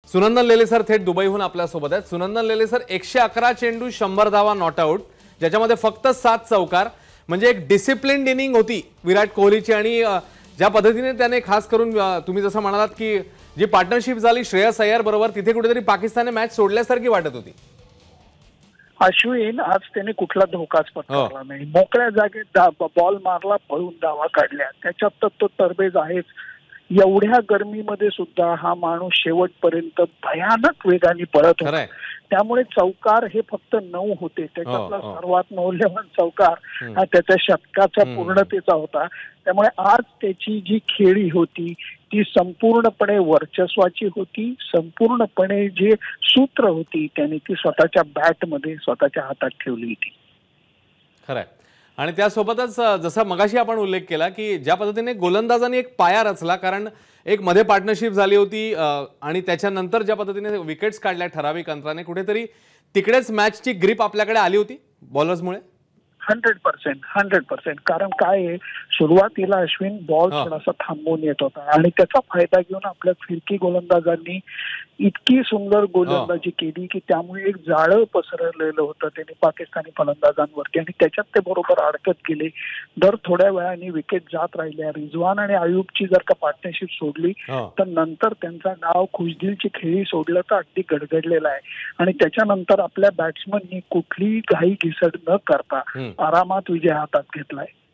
सुनंदन लेले sir थेट दुबईहून आपल्यासोबत आहेत। सुनंदन लेले सर, 111 चेंडू 100 धावा नॉट आउट, ज्याच्यामध्ये फक्त 7 चौकार, म्हणजे एक डिसिप्लिन्ड इनिंग होती विराट कोहलीची। आणि ज्या पद्धतीने त्याने खास करून तुम्ही जसं म्हणालात की जी पार्टनरशिप झाली श्रेयस अय्यर बरोबर, तिथे कुठेतरी पाकिस्तानने मॅच सोडल्यासारखी वाटत होती। अश्विन आज त्याने कुठला धोकाच पत्करला नाही, मोकळ्या जागेत बॉल मारला, पळून धावा काढल्या, त्याच्यात तर तो तरबेज आहेच। एवढ्या गर्मीमध्ये सुद्धा हा माणूस शेवटपर्यंत भयानक वेगाने पळत होता, त्यामुळे चौकार हे फक्त 9 होते, त्याच्यातला सर्वात मौल्यवान चौकार हा त्याच्या शतकाचा पूर्णतेचा होता। त्यामुळे आज त्याची जी खेळी होती ती संपूर्णपणे वर्चस्वाची होती, संपूर्णपणे जे सूत्र होती त्याने ती स्वतःच्या बॅटमध्ये स्वतःच्या हातात ठेवली होती। खरंय। आणि त्यासोबतच जसा मगाशी आपण उल्लेख केला की ज्या पद्धतीने गोलंदाजांनी एक पाया रचला, कारण एक मध्ये पार्टनरशिप झाली होती आणि त्याच्यानंतर ज्या पद्धतीने विकेट्स काढल्या ठराविक अंतराने, कुठेतरी तिकडेच मॅचची ग्रिप आपल्याकडे आली होती बॉलर्समुळे। 100%, कारण काय आहे, सुरुवातीला अश्विन बॉल थोडासा थांबून येत होता आणि त्याचा फायदा घेऊन आपल्या फिरकी गोलंदाजांनी इतकी सुंदर गोलंदाजी केली की त्यामुळे एक जाळं पसरलेलं होतं त्यांनी पाकिस्तानी फलंदाजांवरती, आणि त्याच्यात ते बरोबर अडकत गेले। दर थोड्या वेळाने विकेट जात राहिल्या। रिझवान आणि आयुबची जर का पार्टनरशिप सोडली तर नंतर त्यांचा डाव खुशदिलची खेळी सोडलं तर अगदी गडगडलेला आहे। आणि त्याच्यानंतर आपल्या बॅट्समननी कुठलीही घाई घिसड न करता आरामात विजय हातात घेतलाय।